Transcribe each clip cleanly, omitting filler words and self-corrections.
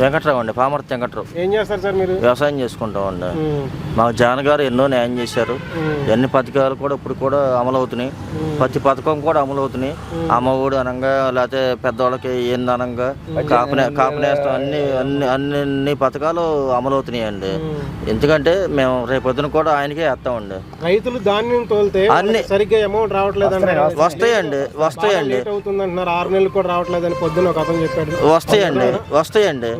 వెంకట్రావు అండి, పామర్తి వెంకట్రావు. ఏం చేస్తారు సార్ మీరు? వ్యవసాయం చేసుకుంటామండి. మాకు జగన్ గారు ఎన్నో న్యాయం చేశారు. ఎన్ని పథకాలు కూడా ఇప్పుడు కూడా అమలు అవుతున్నాయి. ప్రతి పథకం కూడా అమలు అవుతున్నాయి. అమ్మఒడి అనంగా, లేకపోతే పెద్దవాళ్ళకి ఏంది అనంగా, కాపునేస్తం అన్ని పథకాలు అమలు అవుతున్నాయండి. ఎందుకంటే మేము రేపొద్దున కూడా ఆయనకే వేస్తామండి. రైతులు ధాన్యం తోలితే అన్ని సరిగ్గా అమౌంట్ రావట్లేదు, వస్తాయండి 6 నెలలు కూడా రావట్లేదని పొద్దున ఒక అతను చెప్పాడు. వస్తాయండి.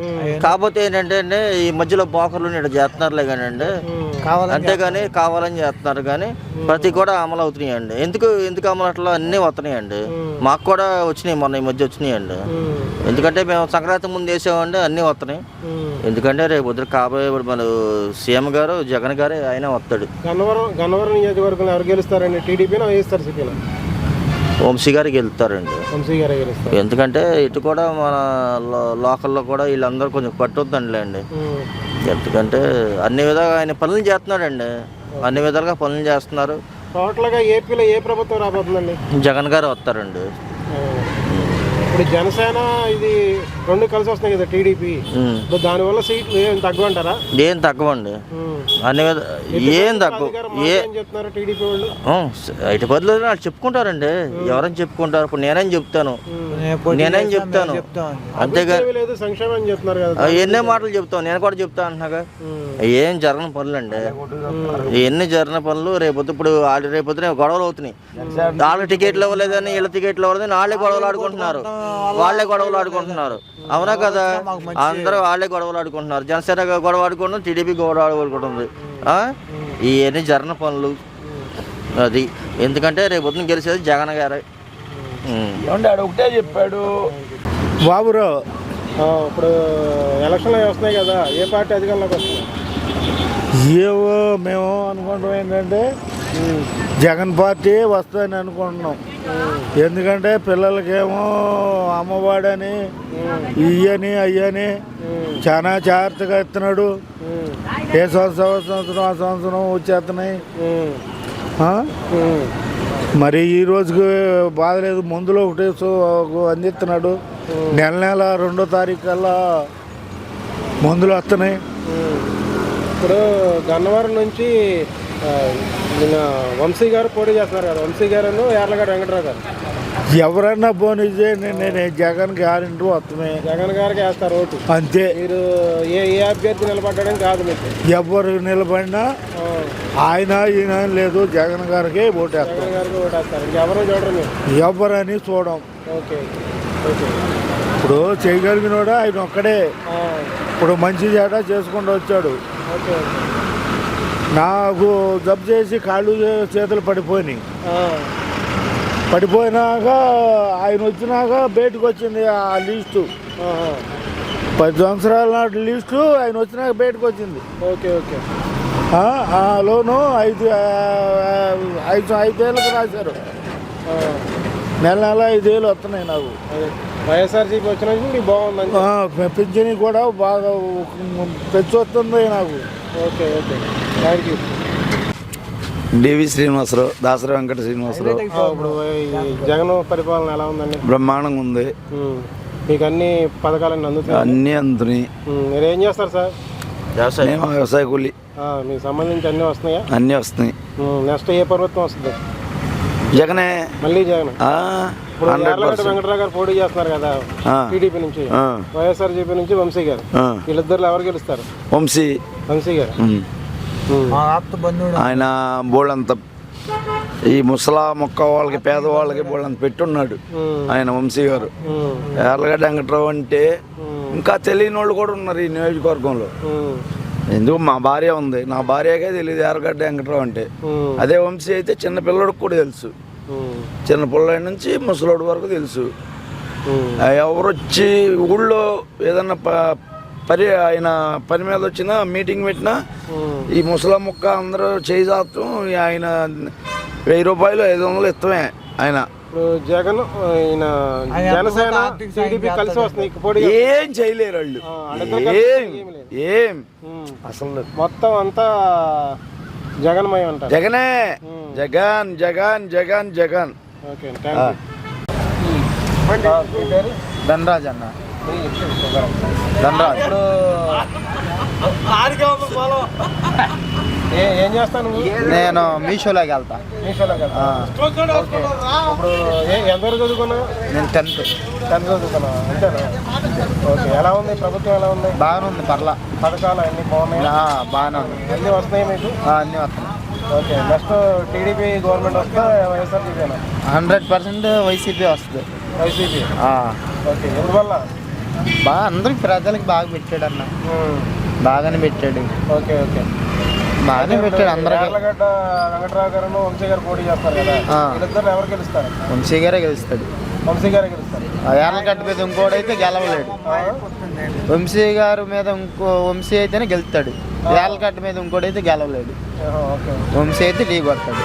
కాకపోతే ఏంటంటే అండి, ఈ మధ్యలో బోకర్లు ఇట్లా చేస్తున్నారులే కానీ అండి, అంతేగాని కావాలని చేస్తున్నారు. కానీ ప్రతి కూడా అమలు అవుతున్నాయండి. ఎందుకు అమలు అట్లా అన్నీ వస్తున్నాయండి. మాకు కూడా వచ్చినాయి, మొన్న ఈ మధ్య వచ్చినాయండి. ఎందుకంటే మేము సంక్రాంతి ముందు వేసామండి, అన్నీ వస్తున్నాయి. ఎందుకంటే రేపు వద్దు కాబోయే మన సీఎం గారు జగన్ గారే ఆయన వస్తాడు. గన్నవరం నియోజకవర్గంలో ఎవరు గెలుస్తారండి? టీడీపీనా వైఎస్ఆర్సీపీనా? వంశీ గారికి వెళ్తారండి. ఎందుకంటే ఇటు కూడా మన లోకల్లో కూడా వీళ్ళందరూ కొంచెం పట్టుద్దండిలేండి. ఎందుకంటే అన్ని విధాలుగా ఆయన పనులు చేస్తున్నాడండి, అన్ని విధాలుగా పనులు చేస్తున్నారు. టోటల్గా ఏపీలో ఏ ప్రభుత్వం రాబోతుందండి? జగన్ గారు వస్తారండి. ఇప్పుడు జనసేన ఇది రెండు కలిసి వస్తున్నాయి కదా, టీడీపీ. దానివల్ల సీట్లు ఏం తగ్గమంటారా? ఏం తగ్గవండి, అన్ని ఏం తక్కువ. టీడీపీ వాళ్ళు ఇటు బదులు వాళ్ళు చెప్పుకుంటారండి, ఎవరైనా చెప్పుకుంటారు. ఇప్పుడు నేనేం చెప్తాను అంతేగా. సంక్షేమం చెప్తున్నారు కదా, ఎన్నో మాటలు చెప్తాను, నేను కూడా చెప్తా అంటున్నాగా. ఏం జరగని పనులు అండి, ఎన్ని జరిగిన పనులు. రేపొద్దు ఇప్పుడు రేపొద్దున గొడవలు అవుతున్నాయి. వాళ్ళ టికెట్లు ఇవ్వలేదని, వీళ్ళ టికెట్లు ఇవ్వలేదని వాళ్ళే గొడవలు ఆడుకుంటున్నారు. అవునా కదా? అందరూ వాళ్ళే గొడవలు ఆడుకుంటున్నారు. జనసేన గొడవ ఆడుకుంటున్నారు, టీడీపీ గొడవ ఆడుకుంటుంది. ఇవన్నీ జరిగిన పనులు అది. ఎందుకంటే రేపొద్దున గెలిచేది జగన్ గారే. ఒకటే చెప్పాడు బాబురావు. ఇప్పుడు ఎలక్షన్లు వస్తున్నాయి కదా, ఏ పార్టీ అధికారంలోకి వస్తుంది? ఏవో మేము అనుకుంటాం ఏంటంటే జగన్ పార్టీ వస్తుందని అనుకుంటున్నాం. ఎందుకంటే పిల్లలకేమో అమ్మవాడని ఇయ్యని అయ్యని చాలా జాగ్రత్తగా ఇస్తున్నాడు. ఏ సంవత్సరం ఆ సంవత్సరం వచ్చేస్తున్నాయి. మరి ఈ రోజుకి బాధ లేదు, మందులో ఒకటే అందిస్తున్నాడు. నెల 2వ తారీఖు కల్లా మందులు వస్తున్నాయి. ఇప్పుడు గన్నవరం నుంచి వంశీ గారు పోటీ చేస్తున్నారు కదా, వంశీ గారు యార్లగడ్డ వెంకటరావు గారు. ఎవరన్నా పోనీ నేను జగన్ గ్యారెంటీ వస్తున్నాయి, జగన్ గారికి వేస్తారు ఓటు అంతే. మీరు ఏ అభ్యర్థి నిలబడ్డాడని కాదు, మీకు ఎవరు నిలబడినా ఆయన ఈయన లేదు, జగన్ గారికి ఓటేస్తారు. జగన్ గారికి ఓటేస్తారు, ఇంకెవరో చూడరు మీరు? ఎవరని చూడం. ఓకే. ఇప్పుడు చేయగలిగినోడా ఆయన ఒక్కడే. ఇప్పుడు మంచి చేట చేసుకుంటూ వచ్చాడు. నాకు జబ్బు చేసి కాళ్ళు చేతులు పడిపోయినాక ఆయన వచ్చినాక బయటకు వచ్చింది ఆ లిస్టు. 10 సంవత్సరాల నాటి లిస్టు ఆయన వచ్చినాక బయటకు వచ్చింది. ఆ లోను 5 ఏళ్ళకి రాశారు. నెల 5,000 వస్తున్నాయి నాకు. వైఎస్ఆర్సీపీ వచ్చిన బాగుంది, పింఛని కూడా బాగా తెచ్చి వస్తుంది నాకు. Okay. Thank you. D V Srinivasarao, Dasari Venkata Srinivasarao. ఇప్పుడు జగన్ పరిపాలన ఎలా ఉందండి? బ్రహ్మాండంగా ఉంది. మీకు అన్ని పథకాలన్నీ అందుతాయి? అన్నీ అందుతున్నాయి. మీరు ఏం చేస్తారు సార్? వ్యవసాయ కూలి. మీకు సంబంధించి అన్నీ వస్తున్నాయా? అన్నీ వస్తున్నాయి. నెక్స్ట్ ఏ ప్రభుత్వం వస్తుంది? జగనే, మళ్ళీ జగన్. ఇప్పుడు వెంకటరావు గారు పోటీ చేస్తున్నారు కదా టీడీపీ నుంచి, వైఎస్ఆర్సీపీ నుంచి వంశీ గారు. వీళ్ళిద్దరు ఎవరు గెలుస్తారు? వంశీ గారు. ఆయన బోళ్ళంత ఈ ముసలా మొక్క వాళ్ళకి, పేదవాళ్ళకి బోళ్ళంత పెట్టున్నాడు ఆయన వంశీ గారు. యార్లగడ్డ వెంకట్రావు అంటే ఇంకా తెలియని వాళ్ళు కూడా ఉన్నారు ఈ నియోజకవర్గంలో. ఎందుకు మా భార్య ఉంది, నా భార్యకే తెలియదు యార్లగడ్డ వెంకట్రావు అంటే. అదే వంశీ అయితే చిన్న పిల్లడికి కూడా తెలుసు, చిన్న పిల్లడి నుంచి ముసలోడి వరకు తెలుసు. ఎవరొచ్చి ఊళ్ళో ఏదన్నా ఆయన పని మీద వచ్చినా, మీటింగ్ పెట్టినా ఈ ముసలా ముక్క అందరూ చేయిస్తాం. ఆయన 1000 రూపాయలు 500 ఇస్తామే ఆయన. జగన్ జనసేన కలిసి వస్తుంది, ఏం చేయలేరు వాళ్ళు, ఏం అసలు. మొత్తం అంతా జగన్మయం అంటారు. జగనే, జగన్ జగన్ జగన్ జగన్. ఓకే. ధనరాజ్ అన్న. ధనరాజ్. ఇప్పుడు ఏం చేస్తాను నువ్వు? నేను మీషోలోకి వెళ్తా. మీషోలోకి వెళ్తా. ఓకే. ఇప్పుడు ఎంతవరకు చదువుకున్నావు? నేను 10th. 10th చదువుకున్నావు అంతేనా? ఓకే. ఎలా ఉంది ప్రభుత్వం, ఎలా ఉంది? బాగానే ఉంది, పర్లా. పథకాలు అన్నీ బాగున్నాయి, బాగానే ఉంది, అన్నీ వస్తున్నాయి మీకు? అన్నీ వస్తున్నాయి. ఓకే. నెక్స్ట్ టీడీపీ గవర్నమెంట్ వస్తే వైఎస్ఆర్సీపీనా? 100% వైసీపీ వస్తుంది. వైసీపీ. ఓకే. ఎందువల్ల? బాగా అందరికి ప్రజలకు బాగా పెట్టాడు అన్న, బాగానే పెట్టాడు. ఓకే. ఓకే. బాగానే పెట్టాడు అందరికి. యార్లగడ్డ వెంకట్రావు గారు, వంశీ గారు పోటీ చేస్తారు కదా, వీళ్ళిద్దరు ఎవరు గెలుస్తారు? వంశీ గారే గెలుస్తాడు. వంశీ గారే గెలుస్తారు. యార్లగడ్డ మీద ఇంకోడైతే గెలవలేడు. వంశీ గారి మీద వంశీ అయితేనే గెలుస్తాడు. యార్లగడ్డ మీద ఇంకోడైతే గెలవలేడు. ఓకే. వంశీ అయితే ఢీ కొడతాడు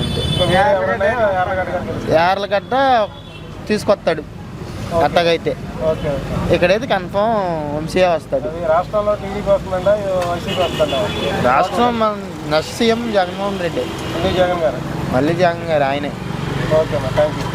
అంతే. యార్లగడ్డ తీసుకొస్తాడు అట్టగైతే. ఓకే. ఇక్కడైతే కన్ఫామ్ వంశీ వస్తాడు. రాష్ట్రంలో టీడీపీ వస్తుందంట, వైసీపీ వస్తుందంట? రాష్ట్రం మన నెక్స్ట్ సీఎం జగన్మోహన్ రెడ్డి. జగన్ గారు. మళ్ళీ జగన్ గారు ఆయనే. ఓకే అమ్మా, థ్యాంక్ యూ.